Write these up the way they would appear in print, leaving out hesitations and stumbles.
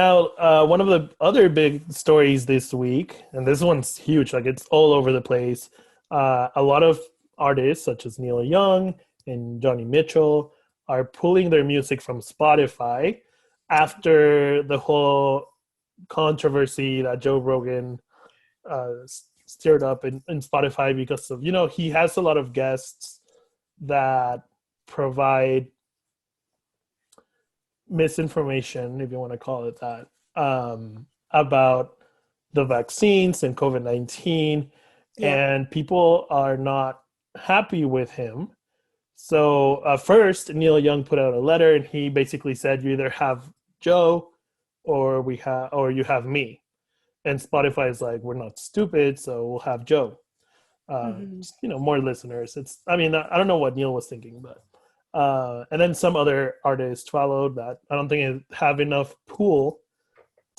Now, one of the other big stories this week, and this one's huge, like it's all over the place. A lot of artists, such as Neil Young and Johnny Mitchell, are pulling their music from Spotify after the whole controversy that Joe Rogan stirred up in Spotify because of, he has a lot of guests that provide misinformation, if you want to call it that, about the vaccines and COVID-19, and people are not happy with him. So first, Neil Young put out a letter, and he basically said, "You either have Joe, or you have me." And Spotify is like, "We're not stupid, so we'll have Joe." More listeners. I don't know what Neil was thinking, but. And then some other artists followed that. I don't think they have enough pool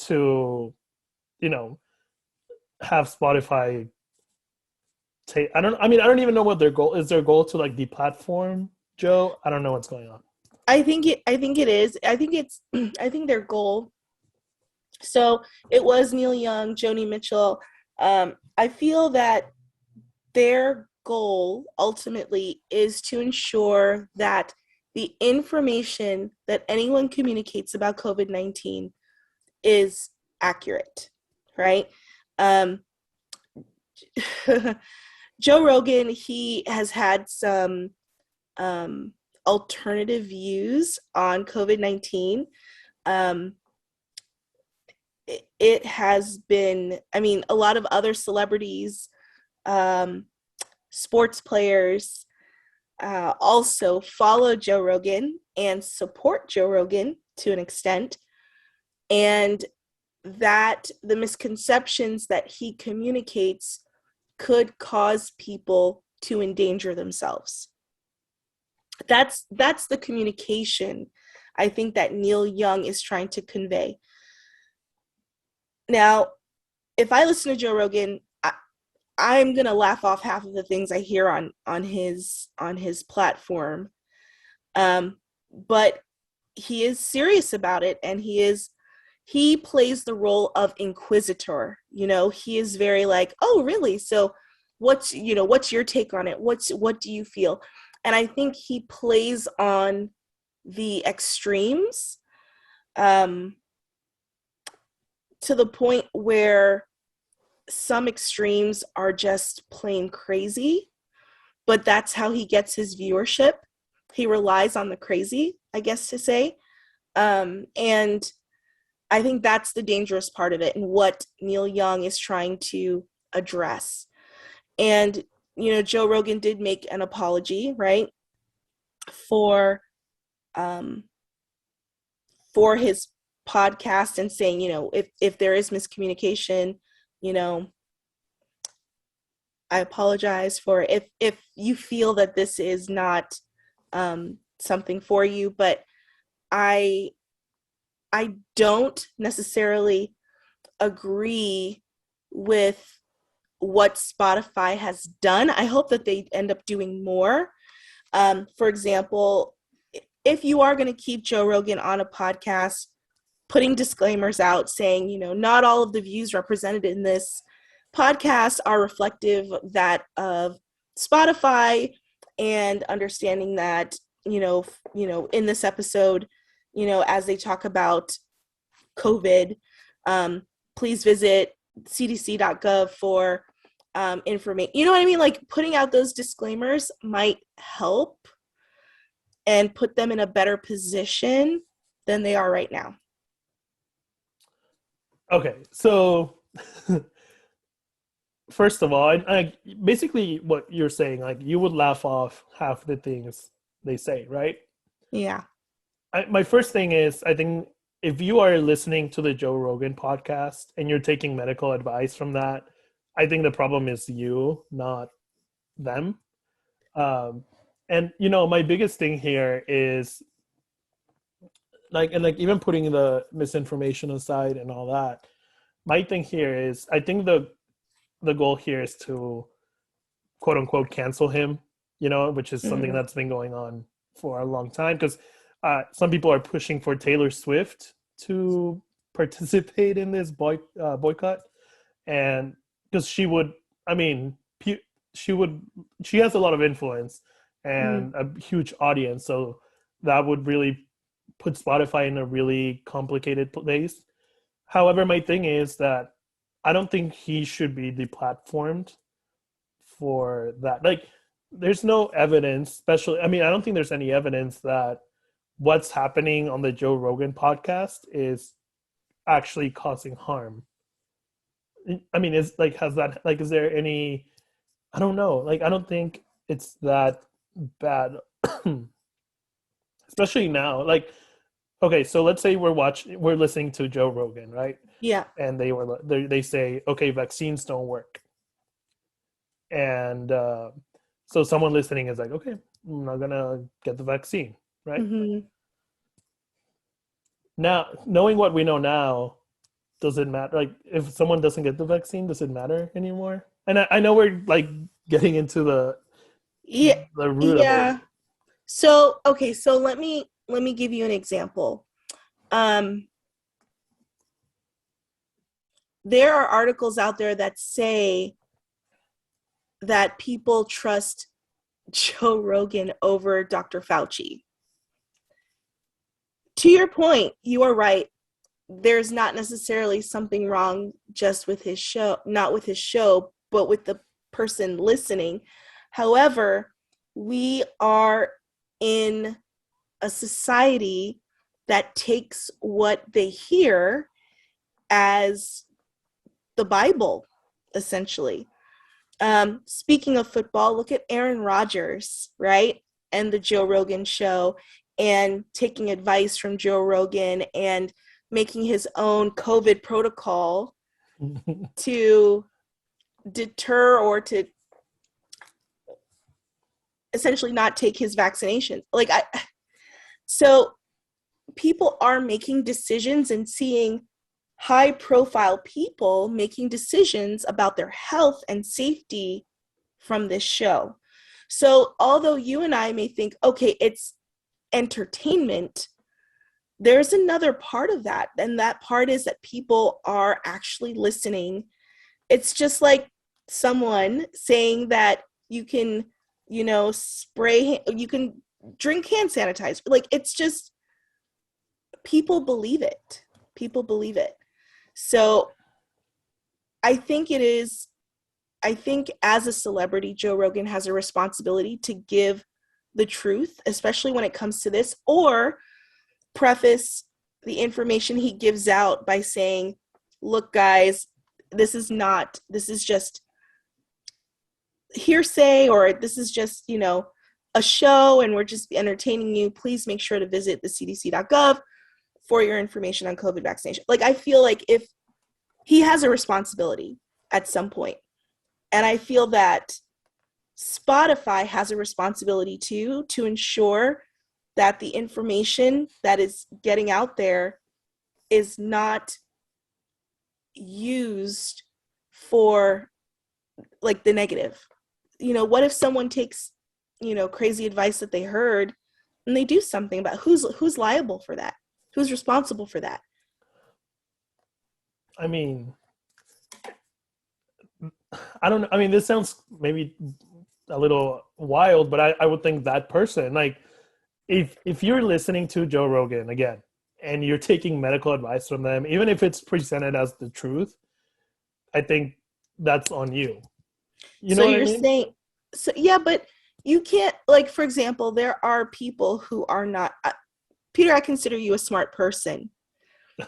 to, have Spotify take. I don't even know what their goal is. Their goal to like deplatform Joe. I don't know what's going on. I think it is. I think their goal. So it was Neil Young, Joni Mitchell. I feel that their goal ultimately is to ensure that the information that anyone communicates about COVID-19 is accurate, right? Joe Rogan, he has had some alternative views on COVID-19. It has been, a lot of other celebrities, sports players also follow Joe Rogan and support Joe Rogan to an extent, and that the misconceptions that he communicates could cause people to endanger themselves. That's the communication I think that Neil Young is trying to convey. Now, if I listen to Joe Rogan, I'm gonna laugh off half of the things I hear on his platform, but he is serious about it, and he plays the role of inquisitor. He is very like, oh, really? So, what's your take on it? What do you feel? And I think he plays on the extremes, to the point where some extremes are just plain crazy, but that's how he gets his viewership. He relies on the crazy, I guess to say. And I think that's the dangerous part of it, and what Neil Young is trying to address. And, Joe Rogan did make an apology, right, for his podcast, and saying, if there is miscommunication, I apologize for if you feel that this is not something for you, but I don't necessarily agree with what Spotify has done. I hope that they end up doing more. For example, if you are going to keep Joe Rogan on a podcast, putting disclaimers out saying, not all of the views represented in this podcast are reflective of Spotify, and understanding that, in this episode, as they talk about COVID, please visit cdc.gov for information. You know what I mean? Like, putting out those disclaimers might help and put them in a better position than they are right now. Okay, so first of all, I basically what you're saying, like, you would laugh off half the things they say, right? Yeah. My first thing is, I think if you are listening to the Joe Rogan podcast and you're taking medical advice from that, I think the problem is you, not them. And my biggest thing here is like even putting the misinformation aside and all that, my thing here is, I think the goal here is to quote unquote cancel him, which is something that's been going on for a long time, because some people are pushing for Taylor Swift to participate in this boycott, and because she would, I mean, she has a lot of influence and a huge audience, so that would really put Spotify in a really complicated place. However, my thing is that I don't think he should be deplatformed for that. Like, there's no evidence, especially, I mean, I don't think there's any evidence that what's happening on the Joe Rogan podcast is actually causing harm. I mean, is like, has that, like, is there any, I don't know. Like, I don't think it's that bad, especially now. Like, okay, so let's say we're listening to Joe Rogan, right? Yeah. And they say, okay, vaccines don't work. And so someone listening is like, okay, I'm not gonna get the vaccine, right? Mm-hmm. Now, knowing what we know now, does it matter? Like, if someone doesn't get the vaccine, does it matter anymore? And I know we're like getting into the root of it. So okay, so let me give you an example. There are articles out there that say that people trust Joe Rogan over Dr. Fauci. To your point, you are right. There's not necessarily something wrong just with his show, not with his show, but with the person listening. However, we are in a society that takes what they hear as the Bible, essentially. Speaking of football, look at Aaron Rodgers, right? And the Joe Rogan show, and taking advice from Joe Rogan and making his own COVID protocol to deter or to essentially not take his vaccination. So people are making decisions and seeing high profile people making decisions about their health and safety from this show. So although you and I may think, okay, it's entertainment, there's another part of that. And that part is that people are actually listening. It's just like someone saying that you can, you can drink hand sanitizer. Like, it's just, people believe it. People believe it. So I think as a celebrity, Joe Rogan has a responsibility to give the truth, especially when it comes to this, or preface the information he gives out by saying, look, guys, this is just hearsay, or this is just, a show and we're just entertaining you. Please make sure to visit the cdc.gov for your information on COVID vaccination. Like, I feel like if he has a responsibility at some point, and I feel that Spotify has a responsibility too, to ensure that the information that is getting out there is not used for like the negative. What if someone takes, crazy advice that they heard and they do something about who's liable for that? Who's responsible for that? I mean, I don't know. I mean, this sounds maybe a little wild, but I would think that person, like, if you're listening to Joe Rogan again and you're taking medical advice from them, even if it's presented as the truth, I think that's on you. You know what I mean? Saying, so yeah, but you can't, like, for example, there are people who are not, Peter, I consider you a smart person,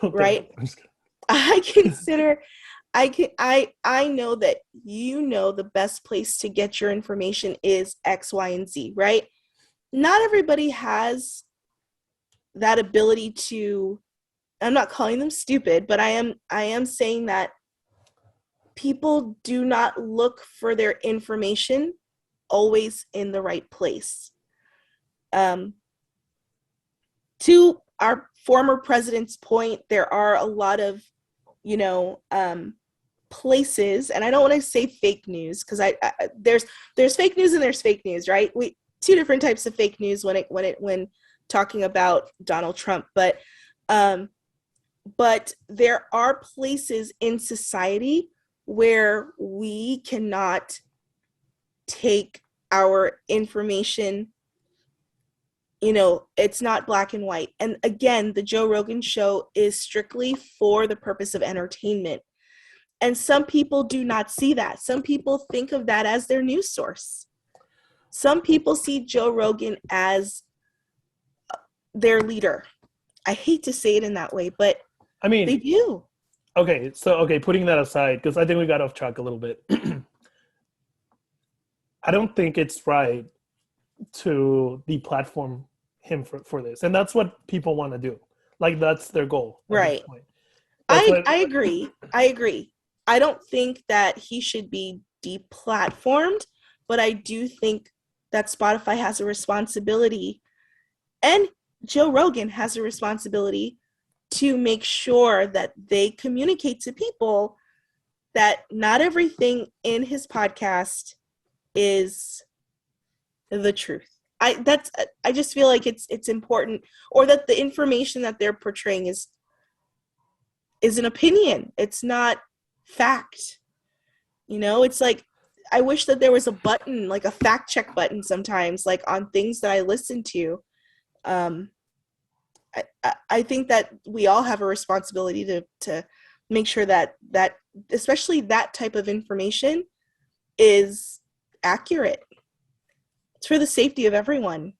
right? I know that the best place to get your information is X, Y, and Z, right? Not everybody has that ability to, I'm not calling them stupid, but I am saying that people do not look for their information always in the right place. To our former president's point, there are a lot of, places, and I don't want to say fake news, because there's fake news and there's fake news, right? Two different types of fake news when talking about Donald Trump, but but there are places in society where we cannot take our information, it's not black and white. And again, the Joe Rogan show is strictly for the purpose of entertainment. And some people do not see that. Some people think of that as their news source. Some people see Joe Rogan as their leader. I hate to say it in that way, but I mean, they do. Okay, so putting that aside, because I think we got off track a little bit. I don't think it's right to deplatform him for this, and that's what people want to do. Like, that's their goal. Right. I agree. I don't think that he should be deplatformed, but I do think that Spotify has a responsibility, and Joe Rogan has a responsibility to make sure that they communicate to people that not everything in his podcast is the truth. I just feel like it's important, or that the information that they're portraying is an opinion. It's not fact. It's like, I wish that there was a button, like a fact check button sometimes, like on things that I listen to. I think that we all have a responsibility to make sure that especially that type of information is accurate. It's for the safety of everyone.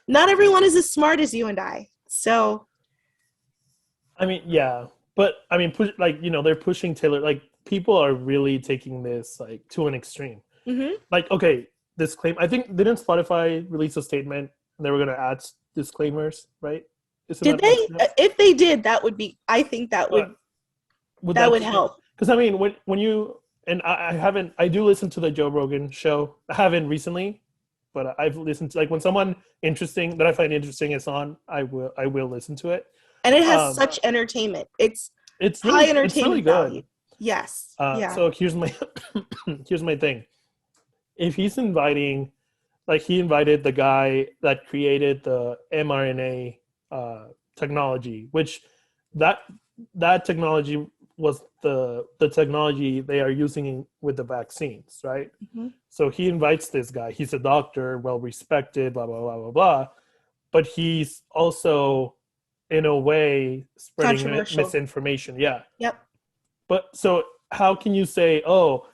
Not everyone is as smart as you and I. So, I mean, yeah, but I mean, they're pushing Taylor. Like, people are really taking this like to an extreme. mm-hmm. Like, okay, I think, didn't Spotify release a statement and they were going to add disclaimers, right? Did they? If they did, that would be. I think that would help. Because I mean, when you and I do listen to the Joe Rogan show. I haven't recently, but I've listened to, like, when someone interesting that I find interesting is on, I will listen to it. And it has such entertainment. It's high entertainment it's really value. Good. Yes. Yeah. So here's my thing. If he's inviting, like, he invited the guy that created the mRNA technology, which that technology was the technology they are using with the vaccines, right? Mm-hmm. So he invites this guy. He's a doctor, well respected, blah blah blah blah blah. But he's also, in a way, spreading misinformation. Yeah. Yep. But so how can you say, oh,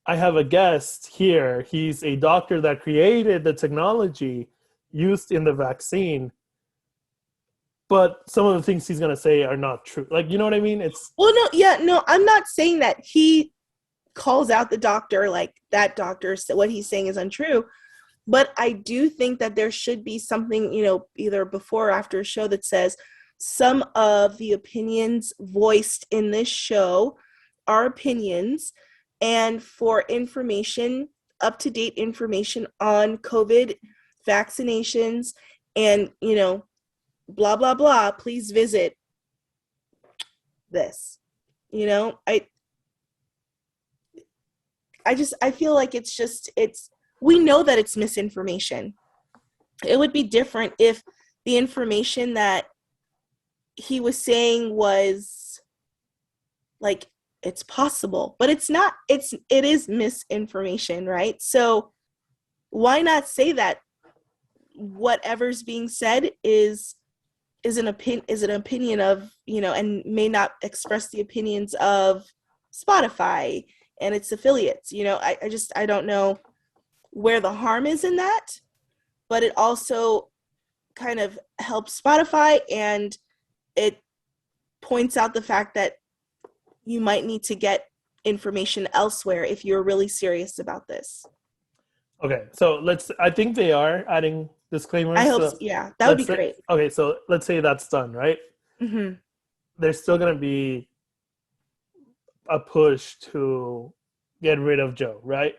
I have a guest here. He's a doctor that created the technology used in the vaccine, but some of the things he's going to say are not true. Like, you know what I mean? No, I'm not saying that he calls out the doctor, like that doctor, what he's saying is untrue. But I do think that there should be something, either before or after a show that says some of the opinions voiced in this show are opinions, and for information, up-to-date information on COVID vaccinations and, blah, blah, blah, please visit this. I feel like we know that it's misinformation. It would be different if the information that he was saying was like, it's possible, but it's not. It is misinformation, right? So why not say that whatever's being said is an opinion of, and may not express the opinions of Spotify and its affiliates. I don't know where the harm is in that, but it also kind of helps Spotify, and it points out the fact that you might need to get information elsewhere if you're really serious about this. Okay, so I think they are adding disclaimers. I hope so. Yeah, that would be great. Okay, so let's say that's done, right? Mm-hmm. There's still going to be a push to get rid of Joe, right?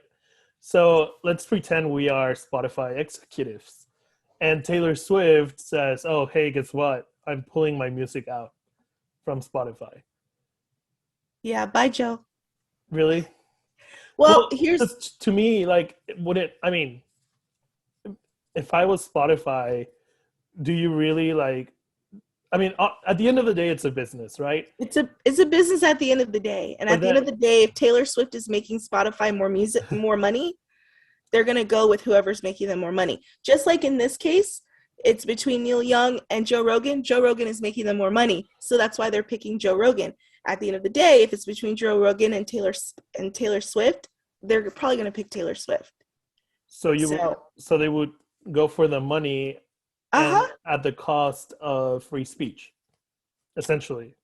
So let's pretend we are Spotify executives, and Taylor Swift says, oh, hey, guess what? I'm pulling my music out from Spotify. Yeah, bye, Joe. Really? Well, here's... To me, like, if I was Spotify, do you really, like, I mean, at the end of the day, it's a business, right? It's a business at the end of the day. And But at the end of the day, if Taylor Swift is making Spotify more money, they're going to go with whoever's making them more money. Just like in this case, it's between Neil Young and Joe Rogan. Joe Rogan is making them more money. So that's why they're picking Joe Rogan. At the end of the day, if it's between Joe Rogan and Taylor Swift, they're probably going to pick Taylor Swift. So they would go for the money and at the cost of free speech, essentially.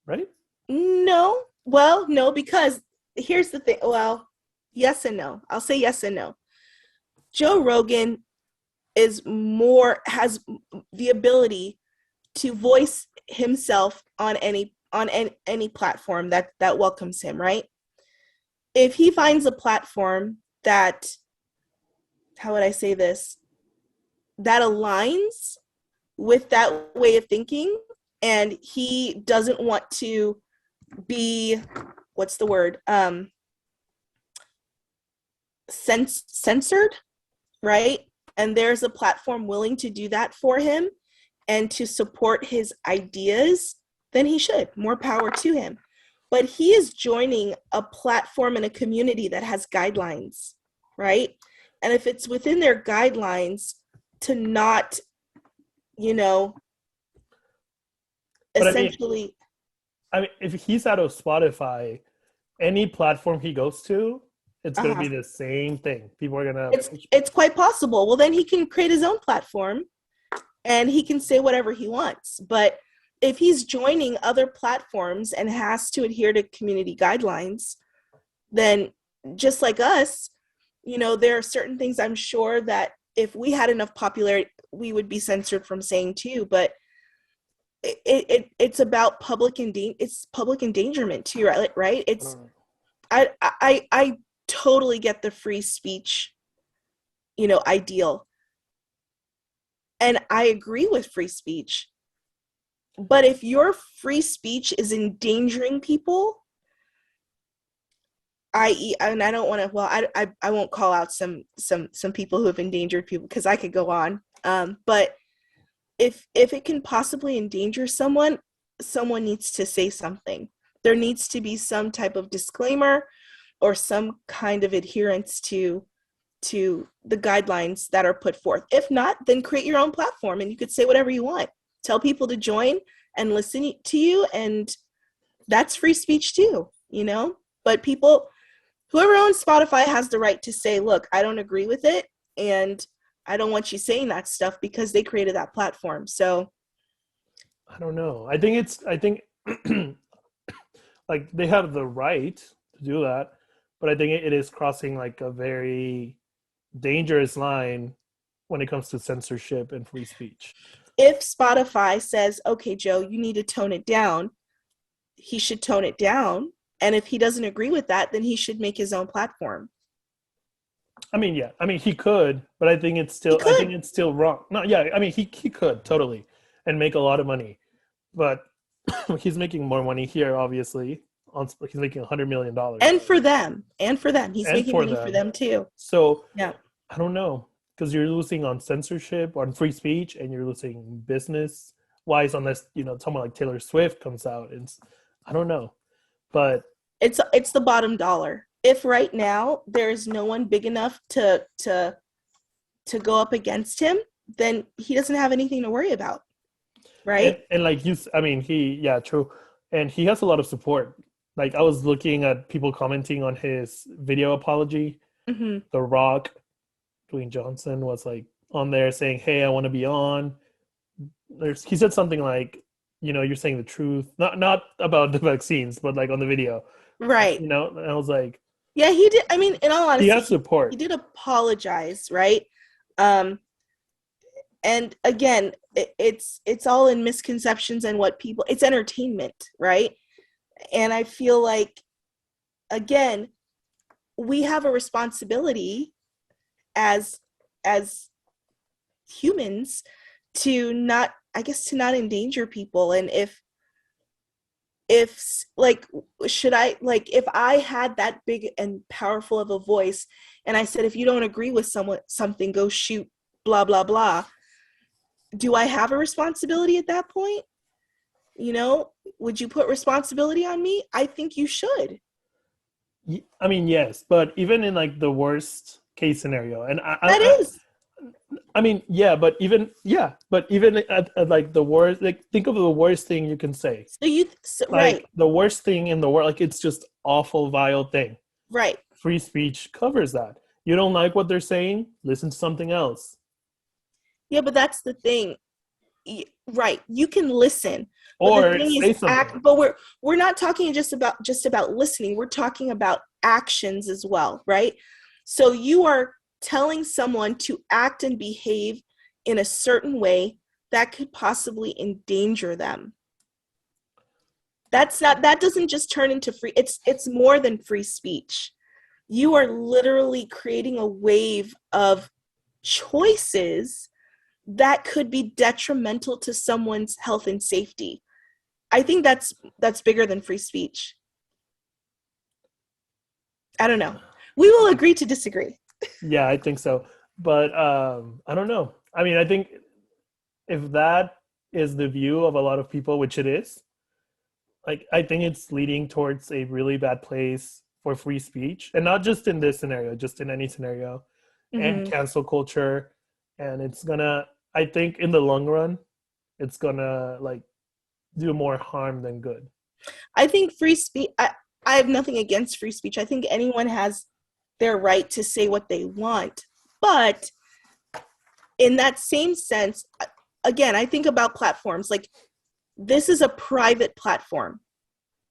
Right? No. Well, no, because here's the thing. Well, yes and no. I'll say yes and no. Joe Rogan has the ability to voice himself on any platform that welcomes him, right? If he finds a platform that, how would I say this, that aligns with that way of thinking, and he doesn't want to be, what's the word, censored, right? And there's a platform willing to do that for him and to support his ideas, then he should. More power to him. But he is joining a platform and a community that has guidelines, right? And if it's within their guidelines to not, essentially. I mean, if he's out of Spotify, any platform he goes to, it's going to be the same thing. People are going to... It's quite possible. Well, then he can create his own platform and he can say whatever he wants. But if he's joining other platforms and has to adhere to community guidelines, then just like us, there are certain things I'm sure that if we had enough popularity, we would be censored from saying too. But it's about public endangerment too, right? It's I totally get the free speech, ideal. And I agree with free speech. But if your free speech is endangering people, i.e., and I don't want to, well, I won't call out some people who have endangered people because I could go on. But if it can possibly endanger someone needs to say something. There needs to be some type of disclaimer or some kind of adherence to the guidelines that are put forth. If not, then create your own platform and you could say whatever you want. Tell people to join and listen to you, and that's free speech too, But whoever owns Spotify has the right to say, look, I don't agree with it, and I don't want you saying that stuff because they created that platform. So I don't know. I think like they have the right to do that, but I think it is crossing like a very dangerous line when it comes to censorship and free speech. If Spotify says, okay, Joe, you need to tone it down, he should tone it down. And if he doesn't agree with that, then he should make his own platform. I mean, yeah. I mean, he could, but I think it's still wrong. No, yeah. I mean, he could totally and make a lot of money, but he's making more money here, obviously. He's making $100 million. And for them, he's making money for them too. So yeah, I don't know, because you're losing on censorship, on free speech, and you're losing business wise, unless someone like Taylor Swift comes out, and I don't know, but it's the bottom dollar. If right now there's no one big enough to go up against him, then he doesn't have anything to worry about, right? And like true, and he has a lot of support. Like I was looking at people commenting on his video apology. Mm-hmm. The Rock, Dwayne Johnson was like on there saying, "Hey, I want to be on." He said something like, "You're saying the truth, not about the vaccines, but like on the video." Right. And I was like, yeah, he did. I mean, in all honesty, he has support. He did apologize, right? And again, it's all in misconceptions and it's entertainment, right? And I feel like, again, we have a responsibility as humans to not endanger people. And if I had that big and powerful of a voice and I said, if you don't agree with something, go shoot blah blah blah, do I have a responsibility at that point? You know, would you put responsibility on me? I think you should. I mean, yes, but even in like the worst case scenario, and That is. I mean, but even at like the worst, like think of the worst thing you can say. Right. Like the worst thing in the world, like it's just awful, vile thing. Right. Free speech covers that. You don't like what they're saying? Listen to something else. Yeah, but that's the thing. Right. You can listen. But Or the thing say is something. but we're not talking just about listening. We're talking about actions as well, right? So you are telling someone to act and behave in a certain way that could possibly endanger them. That doesn't just turn into free, it's more than free speech. You are literally creating a wave of choices that could be detrimental to someone's health and safety. I think that's bigger than free speech. I don't know. We will agree to disagree. Yeah, I think so. But I don't know. I mean, I think if that is the view of a lot of people, which it is, like I think it's leading towards a really bad place for free speech, and not just in this scenario, just in any scenario, and Mm-hmm. cancel culture. And it's gonna, I think, in the long run, it's gonna like do more harm than good. I think free speech, I have nothing against free speech. I think anyone has their right to say what they want. But in that same sense, again, I think about platforms like this is a private platform.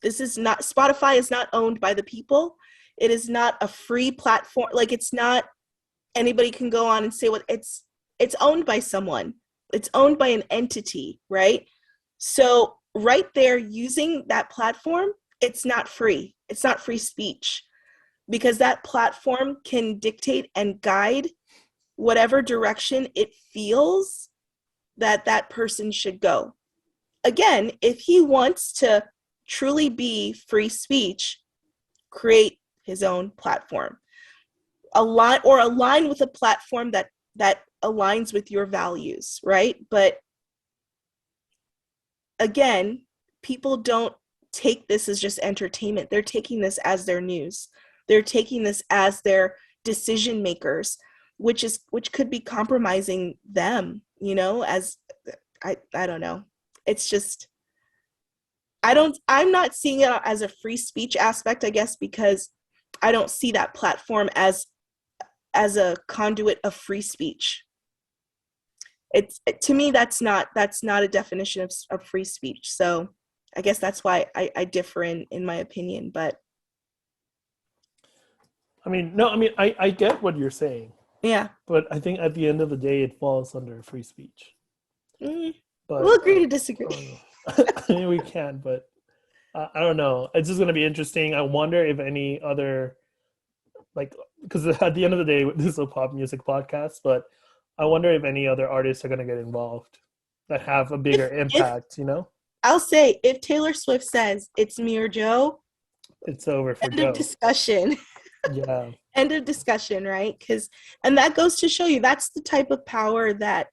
This is not, Spotify is not owned by the people. It is not a free platform. Like it's not anybody can go on and say what it's owned by someone. It's owned by an entity, right? So right there using that platform, it's not free. It's not free speech because that platform can dictate and guide whatever direction it feels that that person should go. Again, if he wants to truly be free speech, create his own platform. Align with a platform that aligns with your values, right? But again, people don't take this as just entertainment. They're taking this as their news. They're taking this as their decision makers, which could be compromising them, you know, as I don't know. It's just I'm not seeing it as a free speech aspect, I guess, because I don't see that platform as a conduit of free speech. It's to me that's not a definition of free speech. So I guess that's why I differ in my opinion. But I mean, no, I mean, I get what you're saying, yeah, but I think at the end of the day, it falls under free speech. we'll But agree to disagree. I mean, we can, but I don't know. It's just going to be interesting. I wonder if any other, like, because at the end of the day, this is a pop music podcast, but I wonder if any other artists are going to get involved that have a bigger If impact, you know? I'll say if Taylor Swift says it's me or Joe, It's over for end of Joe. discussion. Yeah. End of discussion, right? And that goes to show you that's the type of power that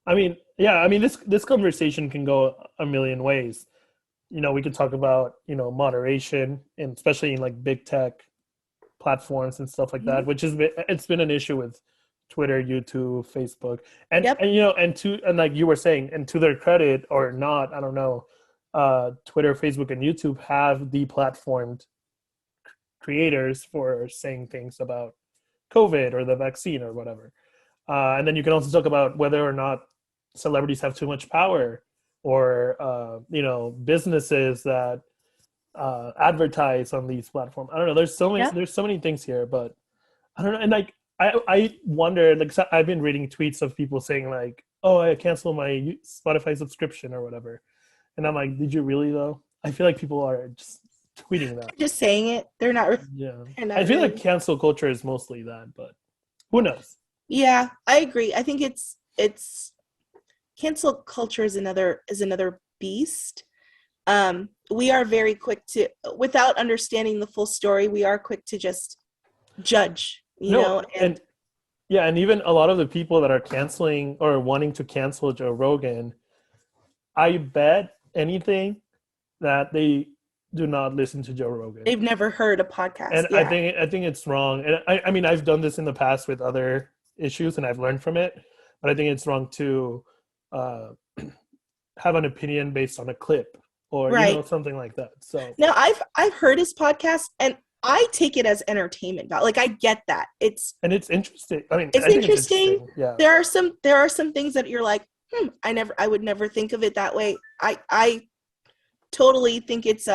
I mean, yeah, I mean, this conversation can go a million ways. You know, we could talk about, you know, moderation, and especially in like big tech platforms and stuff like that, which has been, it's been an issue with Twitter, YouTube, Facebook, yep. and you know, and like you were saying, and to their credit or not, I don't know, Twitter, Facebook, and YouTube have deplatformed creators for saying things about COVID or the vaccine or whatever. And then you can also talk about whether or not celebrities have too much power, or you know, businesses that advertise on these platforms. I don't know. Yeah. There's so many things here, but I don't know. And like I wonder. Like I've been reading tweets of people saying like, "Oh, I canceled my Spotify subscription or whatever," and I'm like, "Did you really though?" I feel like people are just tweeting that. Just saying it. Yeah, They're I not feel like really. cancel culture is mostly that, but who knows? Yeah, I agree. I think it's cancel culture is another beast. We are very quick to, without understanding the full story, we are quick to just judge, you No, know, and and Yeah, and even a lot of the people that are canceling or wanting to cancel Joe Rogan, I bet anything that they do not listen to Joe Rogan. They've never heard a podcast. And I Yeah. think I think it's wrong. And I mean I've done this in the past with other issues and I've learned from it, but I think it's wrong to uh, have an opinion based on a clip or Right. something like that. So Now I've heard his podcast and I take it as entertainment. Like I get that. and it's interesting. I mean, It's I think it's interesting. interesting. Yeah. There are some things that you're like, I would never think of it that way. I totally think it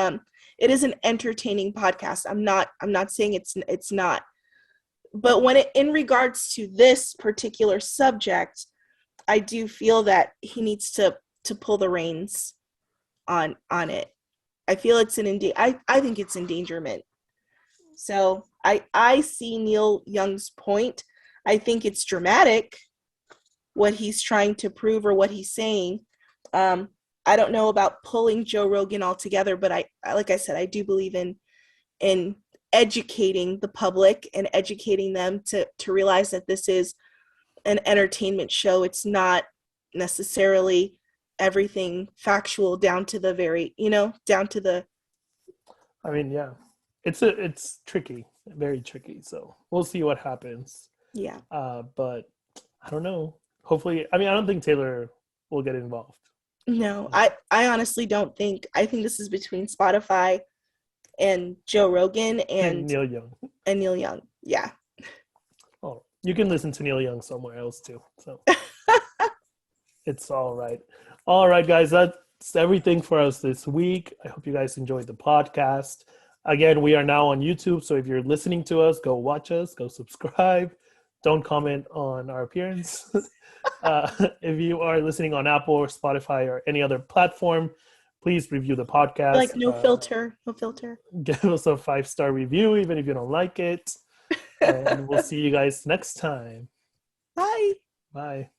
is an entertaining podcast. I'm not saying it's not. But when it in regards to this particular subject, I do feel that he needs to pull the reins on it. I feel it's I think it's endangerment. So I see Neil Young's point. I think it's dramatic what he's trying to prove or what he's saying. I don't know about pulling Joe Rogan altogether, but I like I said, I do believe in educating the public and educating them to realize that this is an entertainment show. It's not necessarily everything factual down to the very, down to the. I mean, yeah, it's tricky, very tricky. So we'll see what happens. Yeah. But I don't know. Hopefully, I mean, I don't think Taylor will get involved. No, I honestly don't think. I think this is between Spotify and Joe Rogan and Neil Young. And Neil Young. Yeah. Oh, you can listen to Neil Young somewhere else too. So it's all right. All right, guys, that's everything for us this week. I hope you guys enjoyed the podcast. Again, we are now on YouTube, so if you're listening to us, go watch us, go subscribe. Don't comment on our appearance. If you are listening on Apple or Spotify or any other platform, please review the podcast. Like no filter. Give us a 5-star review, even if you don't like it. And we'll see you guys next time. Bye. Bye.